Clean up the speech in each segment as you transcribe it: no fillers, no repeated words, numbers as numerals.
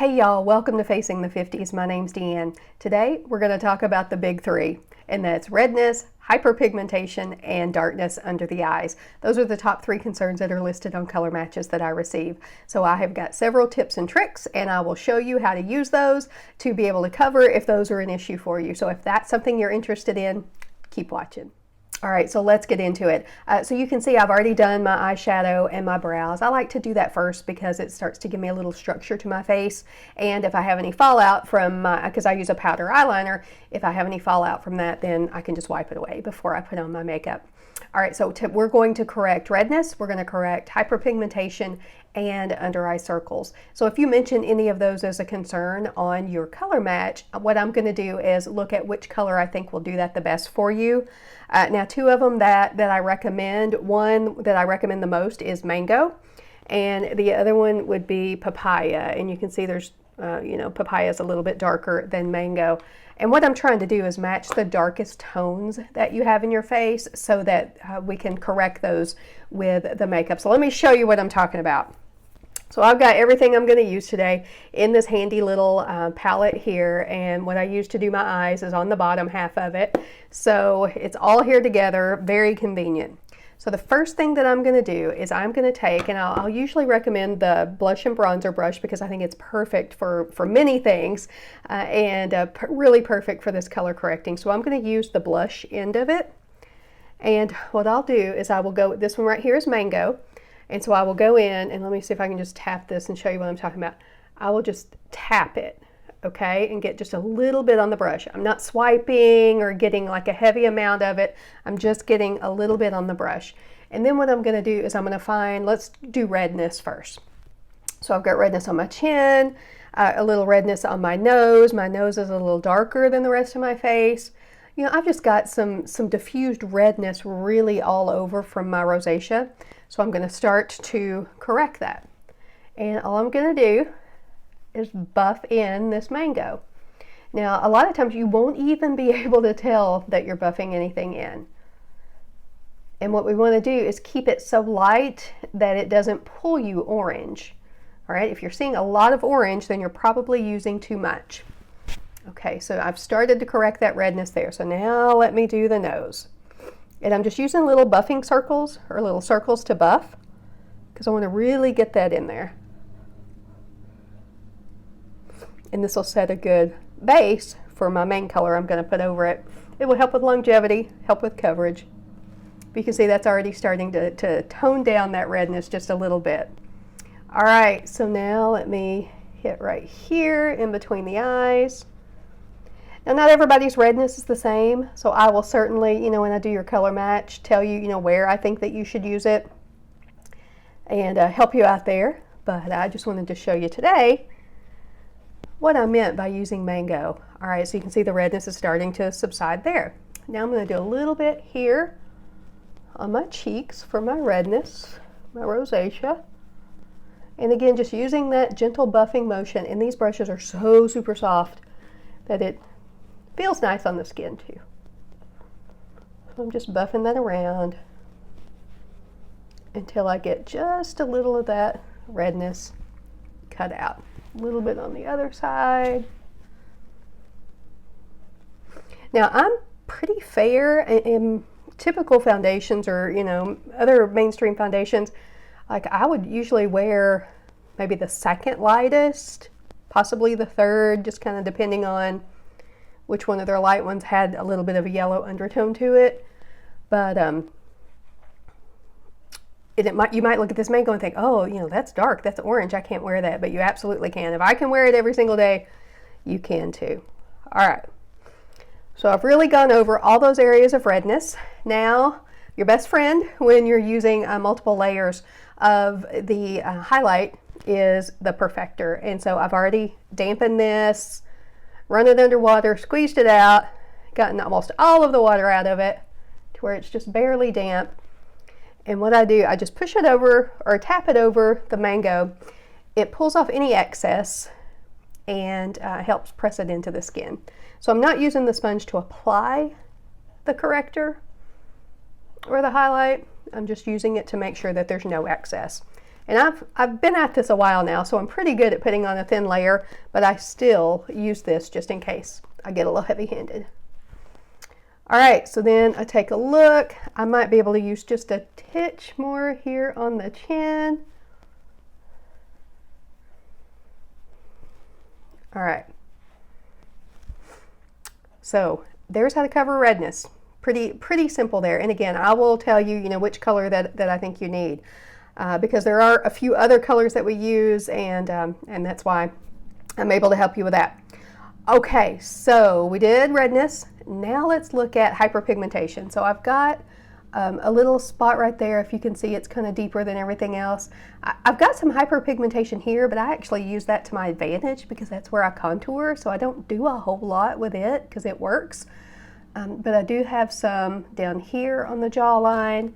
Hey y'all, welcome to Facing the 50s. My name's Deanne. Today we're going to talk about the big three, and that's redness, hyperpigmentation, and darkness under the eyes. Those are the top three concerns that are listed on color matches that I receive. So I have got several tips and tricks, and I will show you how to use those to be able to cover if those are an issue for you. So if that's something you're interested in, keep watching. All right, so let's get into it. So you can see I've already done my eyeshadow and my brows. I like to do that first because it starts to give me a little structure to my face. And if I have any fallout from because I use a powder eyeliner, if I have any fallout from that, then I can just wipe it away before I put on my makeup. All right, so we're going to correct redness, we're going to correct hyperpigmentation, and under eye circles. So if you mention any of those as a concern on your color match, what I'm going to do is look at which color I think will do that the best for you. Now, two of them that I recommend, one that I recommend the most is mango, and the other one would be papaya. And you can see there's, papaya is a little bit darker than mango. And what I'm trying to do is match the darkest tones that you have in your face so that we can correct those with the makeup. So let me show you what I'm talking about. So I've got everything I'm going to use today in this handy little palette here, and what I use to do my eyes is on the bottom half of it. So it's all here together, very convenient. So the first thing that I'm going to do is I'm going to take, and I'll usually recommend the blush and bronzer brush because I think it's perfect for many things and really perfect for this color correcting. So I'm going to use the blush end of it, and what I'll do is I will go, this one right here is mango, and so I will go in, and let me see if I can just tap this and show you what I'm talking about. I will just tap it, okay, and get just a little bit on the brush. I'm not swiping or getting like a heavy amount of it. I'm just getting a little bit on the brush. And then what I'm going to do is I'm going to find, let's do redness first. So I've got redness on my chin, a little redness on my nose. My nose is a little darker than the rest of my face. You know, I've just got some diffused redness really all over from my rosacea. So I'm going to start to correct that. And all I'm going to do is buff in this mango. Now, a lot of times you won't even be able to tell that you're buffing anything in. And what we want to do is keep it so light that it doesn't pull you orange. All right, if you're seeing a lot of orange, then you're probably using too much. Okay, so I've started to correct that redness there. So now let me do the nose. And I'm just using little buffing circles or little circles to buff because I want to really get that in there. And this will set a good base for my main color I'm going to put over it. It will help with longevity, help with coverage. But you can see that's already starting to tone down that redness just a little bit. All right, so now let me hit right here in between the eyes. Now, not everybody's redness is the same, so I will certainly, when I do your color match, tell you, where I think that you should use it and help you out there. But I just wanted to show you today what I meant by using mango. All right, so you can see the redness is starting to subside there. Now I'm going to do a little bit here on my cheeks for my redness, my rosacea. And again, just using that gentle buffing motion, and these brushes are so super soft that it feels nice on the skin too. So I'm just buffing that around until I get just a little of that redness cut out. A little bit on the other side. Now I'm pretty fair in typical foundations or other mainstream foundations. Like I would usually wear maybe the second lightest, possibly the third, just kind of depending on which one of their light ones had a little bit of a yellow undertone to it. But you might look at this mango and think, oh, that's dark, that's orange, I can't wear that. But you absolutely can. If I can wear it every single day, you can too. All right. So I've really gone over all those areas of redness. Now, your best friend when you're using multiple layers of the highlight is the perfector. And so I've already dampened this, run it under water, squeezed it out, gotten almost all of the water out of it to where it's just barely damp. And what I do, I just push it over or tap it over the mango. It pulls off any excess and helps press it into the skin. So I'm not using the sponge to apply the corrector or the highlight. I'm just using it to make sure that there's no excess. And I've been at this a while now, so I'm pretty good at putting on a thin layer, but I still use this just in case I get a little heavy-handed. All right, so then I take a look. I might be able to use just a titch more here on the chin. All right. So there's how to cover redness. Pretty simple there. And again, I will tell you, which color that I think you need, because there are a few other colors that we use, and that's why I'm able to help you with that. Okay, so we did redness. Now let's look at hyperpigmentation. So I've got a little spot right there. If you can see, it's kind of deeper than everything else. I've got some hyperpigmentation here, but I actually use that to my advantage because that's where I contour, so I don't do a whole lot with it because it works. But I do have some down here on the jawline,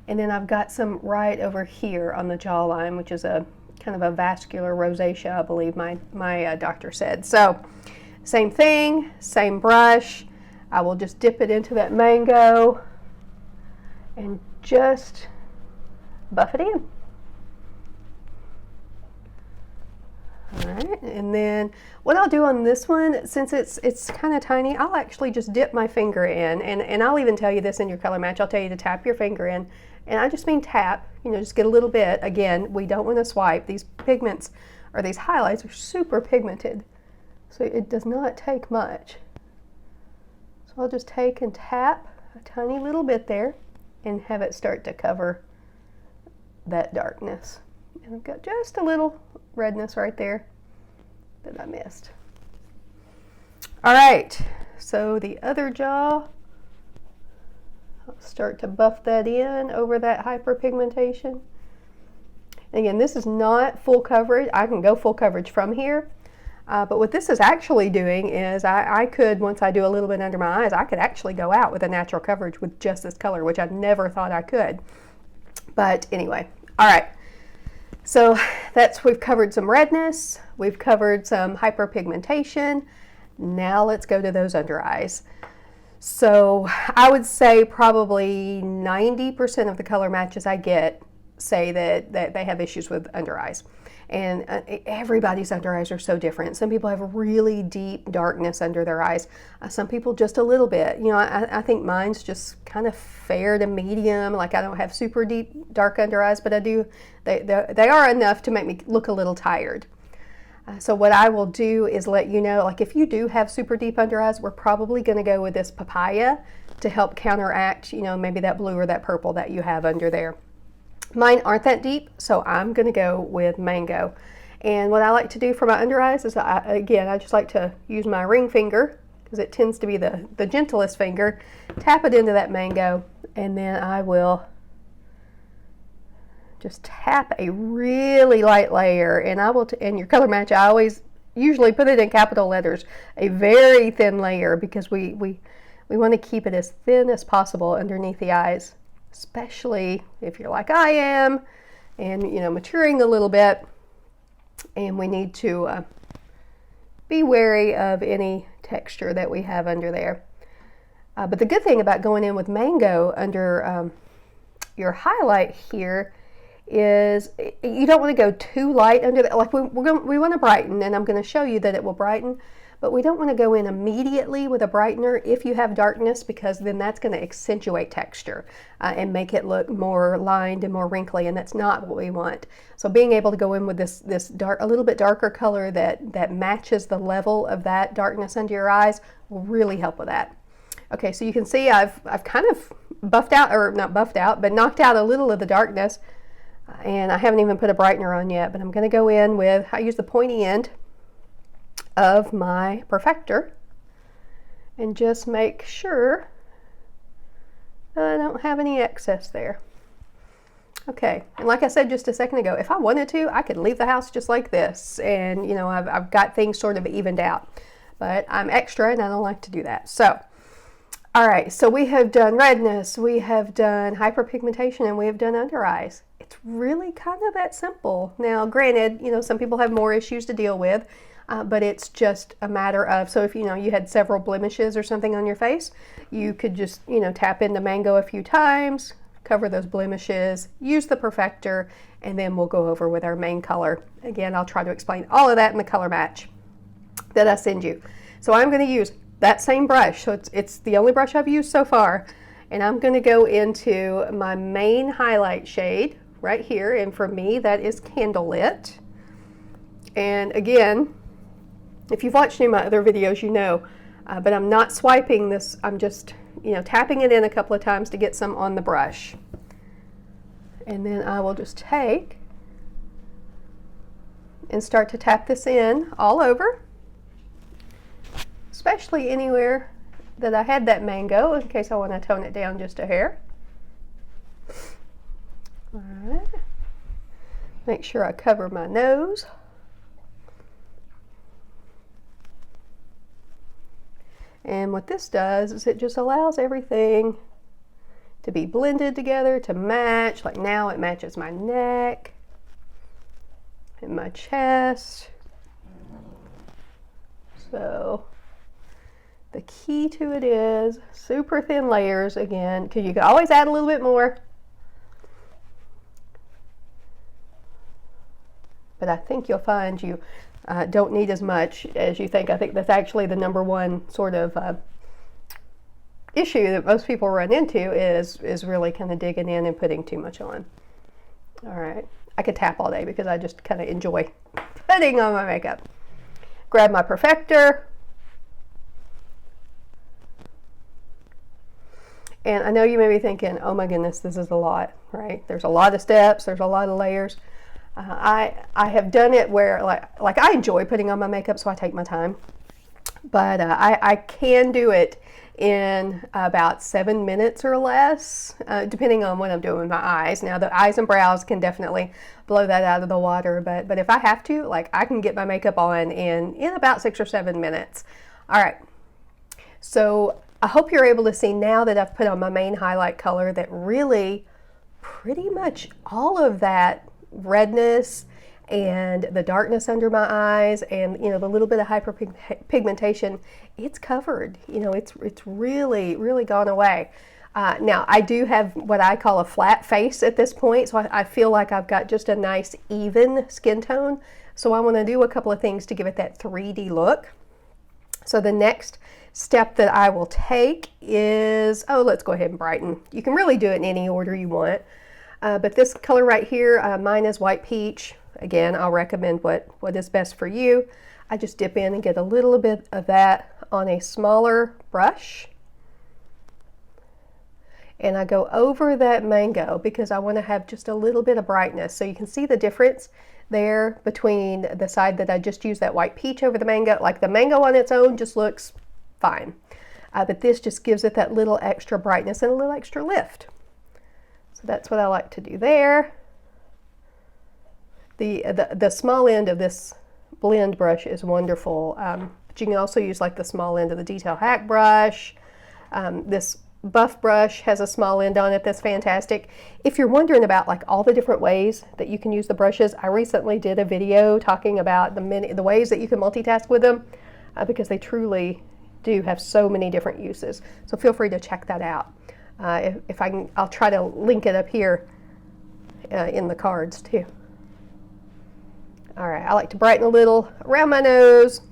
and then I've got some right over here on the jawline, which is a kind of a vascular rosacea, I believe my doctor said. So same thing, same brush. I will just dip it into that mango and just buff it in. All right, and then what I'll do on this one, since it's kind of tiny, I'll actually just dip my finger in, and I'll even tell you this in your color match. I'll tell you to tap your finger in, and I just mean tap, just get a little bit. Again, we don't want to swipe. These pigments, or these highlights, are super pigmented, so it does not take much. So I'll just take and tap a tiny little bit there and have it start to cover that darkness. And I've got just a little redness right there that I missed. All right, so the other jaw, I'll start to buff that in over that hyperpigmentation. And again, this is not full coverage. I can go full coverage from here, but what this is actually doing is I could, once I do a little bit under my eyes, I could actually go out with a natural coverage with just this color, which I never thought I could. But anyway, all right. So we've covered some redness, we've covered some hyperpigmentation. Now let's go to those under eyes. So I would say probably 90% of the color matches I get say that they have issues with under eyes. And everybody's under eyes are so different. Some people have really deep darkness under their eyes. Some people just a little bit. I think mine's just kind of fair to medium. Like, I don't have super deep dark under eyes, but I do. They are enough to make me look a little tired. So what I will do is let you know, like, if you do have super deep under eyes, we're probably going to go with this papaya to help counteract, maybe that blue or that purple that you have under there. Mine aren't that deep, so I'm going to go with mango. And what I like to do for my under eyes is, I just like to use my ring finger, because it tends to be the gentlest finger, tap it into that mango, and then I will just tap a really light layer. And I will, in your color match, I always usually put it in capital letters, a very thin layer, because we want to keep it as thin as possible underneath the eyes, especially if you're like I am and maturing a little bit, and we need to be wary of any texture that we have under there. But the good thing about going in with mango under your highlight here is you don't want to go too light under that. Like, we want to brighten, and I'm going to show you that it will brighten, but we don't want to go in immediately with a brightener if you have darkness, because then that's going to accentuate texture and make it look more lined and more wrinkly, and that's not what we want. So being able to go in with this dark, a little bit darker color that matches the level of that darkness under your eyes will really help with that. Okay, so you can see I've kind of buffed out, or not buffed out, but knocked out a little of the darkness, and I haven't even put a brightener on yet, but I'm going to go in with, I use the pointy end of my perfector and just make sure that I don't have any excess there. Okay, and like I said just a second ago, if I wanted to, I could leave the house just like this, and I've got things sort of evened out, but I'm extra and I don't like to do that. So all right, so we have done redness, we have done hyperpigmentation, and we have done under eyes. It's really kind of that simple. Now granted, some people have more issues to deal with, but it's just a matter of, so if you had several blemishes or something on your face, you could just tap into mango a few times, cover those blemishes, use the perfector, and then we'll go over with our main color. Again, I'll try to explain all of that in the color match that I send you. So I'm going to use that same brush. So it's the only brush I've used so far. And I'm going to go into my main highlight shade right here. And for me, that is Candlelit. And again, if you've watched any of my other videos, you know, but I'm not swiping this. I'm just, you know, tapping it in a couple of times to get some on the brush. And then I will just take and start to tap this in all over, especially anywhere that I had that mango, in case I want to tone it down just a hair. All right. Make sure I cover my nose. And what this does is it just allows everything to be blended together, to match. Like now it matches my neck and my chest. So the key to it is super thin layers again, because you can always add a little bit more. But I think you'll find you don't need as much as you think. I think that's actually the number one sort of issue that most people run into is really kind of digging in and putting too much on. All right, I could tap all day because I just kind of enjoy putting on my makeup. Grab my perfector. And I know you may be thinking, oh my goodness, this is a lot, right? There's a lot of steps, there's a lot of layers. I have done it where like I enjoy putting on my makeup, so I take my time. But I can do it in about 7 minutes or less, depending on what I'm doing with my eyes. Now the eyes and brows can definitely blow that out of the water, but if I have to, like I can get my makeup on in about 6 or 7 minutes. All right, so I hope you're able to see now that I've put on my main highlight color that really pretty much all of that redness and the darkness under my eyes and, you know, the little bit of hyperpigmentation, it's covered. You know, it's really, really gone away. Now, I do have what I call a flat face at this point, so I feel like I've got just a nice, even skin tone. So I want to do a couple of things to give it that 3D look. So the next step that I will take is, let's go ahead and brighten. You can really do it in any order you want. But this color right here, mine is White Peach. Again, I'll recommend what is best for you. I just dip in and get a little bit of that on a smaller brush. And I go over that mango because I want to have just a little bit of brightness. So you can see the difference there between the side that I just used that White Peach over the mango. Like the mango on its own just looks fine. But this just gives it that little extra brightness and a little extra lift. So that's what I like to do there. The small end of this blend brush is wonderful, but you can also use like the small end of the detail hack brush. This buff brush has a small end on it that's fantastic. If you're wondering about like all the different ways that you can use the brushes, I recently did a video talking about the ways that you can multitask with them because they truly do have so many different uses. So feel free to check that out. If I can, I'll try to link it up here in the cards too. All right, I like to brighten a little around my nose.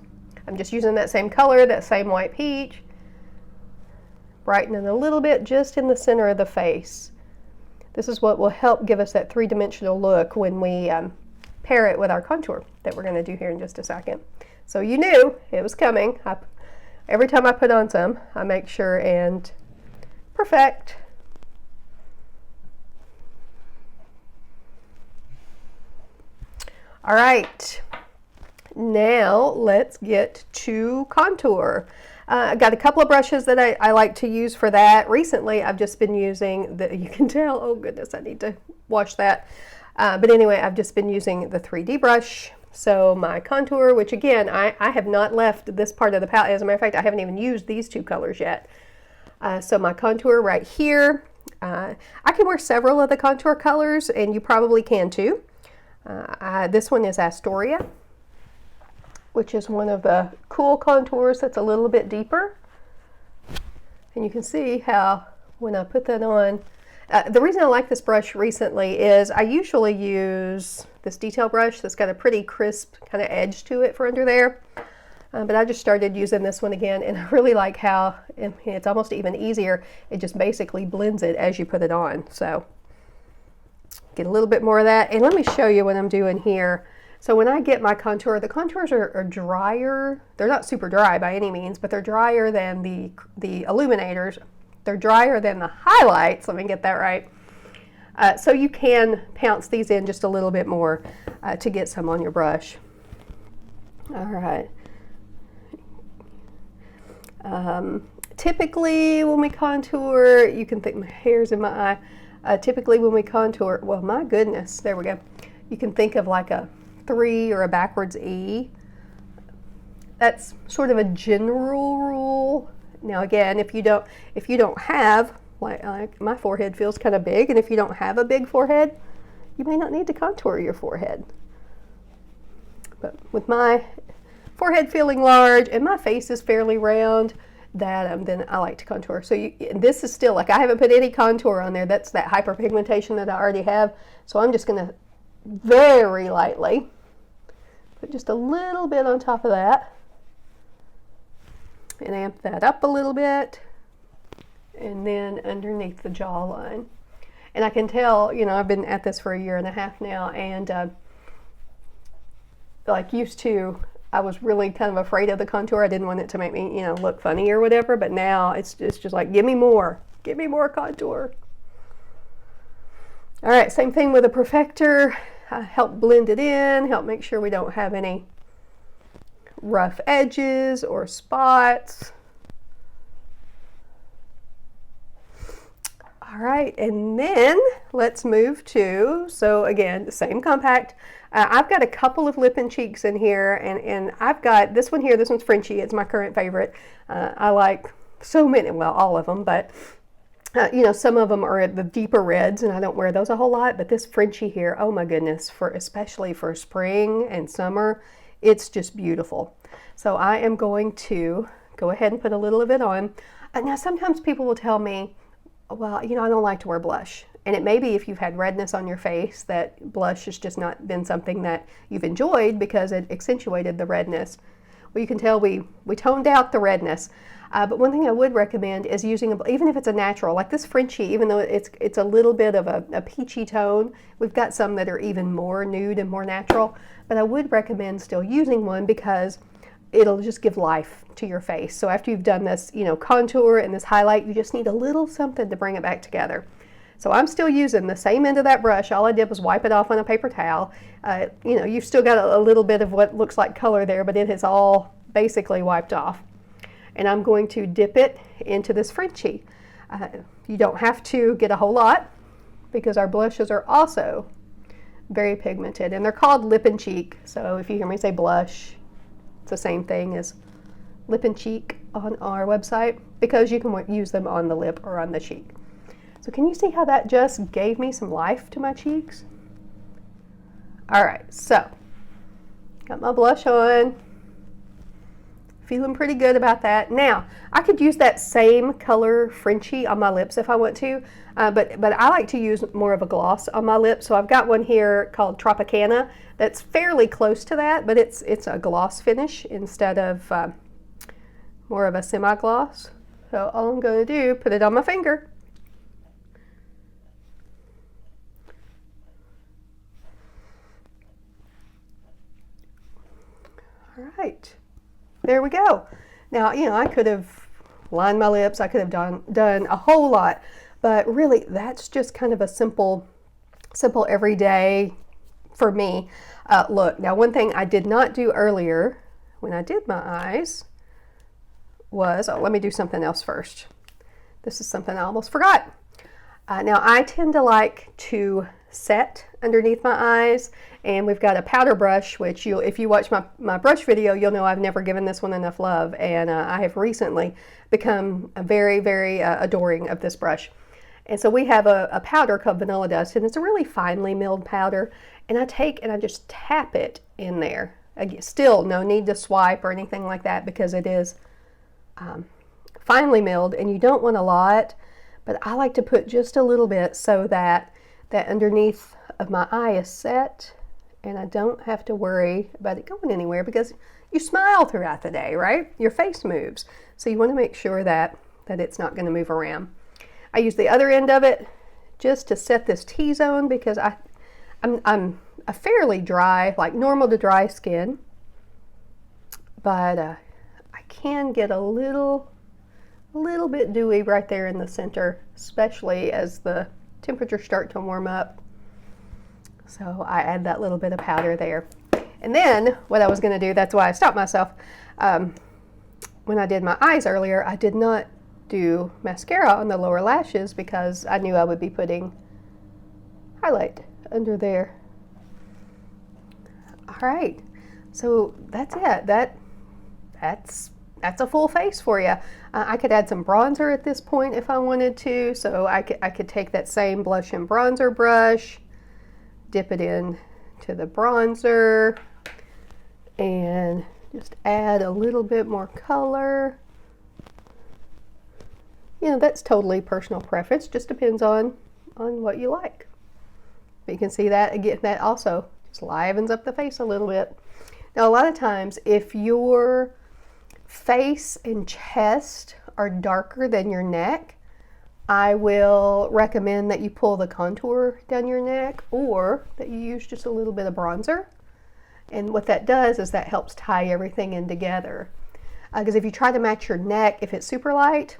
I'm just using that same color, that same White Peach. Brightening a little bit just in the center of the face. This is what will help give us that three-dimensional look when we pair it with our contour that we're going to do here in just a second. So you knew it was coming. Every time I put on some, I make sure and perfect. All right, now let's get to contour. I've got a couple of brushes that I like to use for that. Recently, I've just been using you can tell, oh goodness, I need to wash that. But anyway, I've just been using the 3D brush. So my contour, which again, I have not left this part of the palette. As a matter of fact, I haven't even used these two colors yet. So my contour right here, I can wear several of the contour colors, and you probably can too. This one is Astoria, which is one of the cool contours that's a little bit deeper. And you can see how when I put that on, The reason I like this brush recently is I usually use this detail brush that's got a pretty crisp kind of edge to it for under there. But I just started using this one again, and I really like how it's almost even easier. It just basically blends it as you put it on. So get a little bit more of that. And let me show you what I'm doing here. So when I get my contour, the contours are drier. They're not super dry by any means, but they're drier than the illuminators. They're drier than the highlights. Let me get that right. So you can pounce these in just a little bit more to get some on your brush. All right. Typically when we contour, you can think my hair's in my eye. Typically when we contour, well, my goodness, there we go. You can think of like a 3 or a backwards E. That's sort of a general rule. Now again, if you don't have, like my forehead feels kind of big, and if you don't have a big forehead, you may not need to contour your forehead. But with my forehead feeling large and my face is fairly round, that then I like to contour. So this is still, like, I haven't put any contour on there. That's that hyperpigmentation that I already have. So I'm just going to very lightly put just a little bit on top of that and amp that up a little bit, and then underneath the jawline. And I can tell, you know, I've been at this for a year and a half now, and like used to, I was really kind of afraid of the contour. I didn't want it to make me, you know, look funny or whatever, but now it's just like, give me more contour. All right, same thing with a perfector. Help blend it in, help make sure we don't have any rough edges or spots. All right, and then let's move to, so again, the same compact. I've got a couple of lip and cheeks in here, and I've got this one here. This one's Frenchie. It's my current favorite. I like so many, well, all of them, but you know, some of them are the deeper reds, and I don't wear those a whole lot, but this Frenchie here, oh my goodness, especially for spring and summer, it's just beautiful. So I am going to go ahead and put a little of it on. Now, sometimes people will tell me, well, you know, I don't like to wear blush. And it may be if you've had redness on your face that blush has just not been something that you've enjoyed because it accentuated the redness. Well, you can tell we toned out the redness. But one thing I would recommend is using, even if it's a natural, like this Frenchie, even though it's a little bit of a peachy tone, we've got some that are even more nude and more natural, but I would recommend still using one because it'll just give life to your face. So after you've done this, you know, contour and this highlight, you just need a little something to bring it back together. So I'm still using the same end of that brush. All I did was wipe it off on a paper towel. You know, you've still got a little bit of what looks like color there, but it has all basically wiped off. And I'm going to dip it into this Frenchie. You don't have to get a whole lot because our blushes are also very pigmented, and they're called lip and cheek. So if you hear me say blush, it's the same thing as lip and cheek on our website because you can use them on the lip or on the cheek. So can you see how that just gave me some life to my cheeks? All right, so got my blush on. Feeling pretty good about that. Now, I could use that same color Frenchie on my lips if I want to, but I like to use more of a gloss on my lips. So I've got one here called Tropicana that's fairly close to that, but it's a gloss finish instead of more of a semi-gloss. So all I'm going to do, put it on my finger. All right. There we go. Now, you know, I could have lined my lips. I could have done a whole lot, but really that's just kind of a simple everyday for me look. Now, one thing I did not do earlier when I did my eyes was, let me do something else first. This is something I almost forgot. Now, I tend to like to set underneath my eyes, and we've got a powder brush, which if you watch my brush video, you'll know I've never given this one enough love, and I have recently become very, very adoring of this brush. And so we have a powder called Vanilla Dust, and it's a really finely milled powder, and I take and I just tap it in there. Again, still no need to swipe or anything like that because it is finely milled, and you don't want a lot, but I like to put just a little bit so that that underneath of my eye is set and I don't have to worry about it going anywhere, because you smile throughout the day, right? Your face moves. So you want to make sure that it's not going to move around. I use the other end of it just to set this T-zone, because I'm a fairly dry, like normal to dry skin, but I can get a little bit dewy right there in the center, especially as the temperatures start to warm up. So I add that little bit of powder there. And then what I was going to do, that's why I stopped myself, when I did my eyes earlier, I did not do mascara on the lower lashes because I knew I would be putting highlight under there. All right, so that's it. That's a full face for you. I could add some bronzer at this point if I wanted to. So I could take that same blush and bronzer brush, dip it in to the bronzer, and just add a little bit more color. You know, that's totally personal preference. Just depends on what you like. But you can see that again, that also just livens up the face a little bit. Now, a lot of times, if your face and chest are darker than your neck, I will recommend that you pull the contour down your neck, or that you use just a little bit of bronzer. And what that does is that helps tie everything in together. Because if you try to match your neck, if it's super light,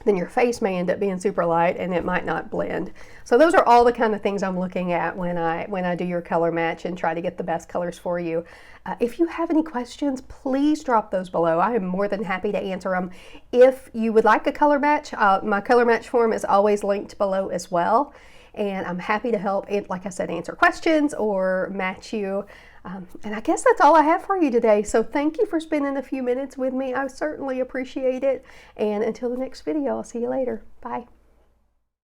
then your face may end up being super light and it might not blend. So those are all the kind of things I'm looking at when I do your color match and try to get the best colors for you. If you have any questions, please drop those below. I am more than happy to answer them. If you would like a color match, my color match form is always linked below as well. And I'm happy to help, like I said, answer questions or match you. And I guess that's all I have for you today. So thank you for spending a few minutes with me. I certainly appreciate it. And until the next video, I'll see you later. Bye.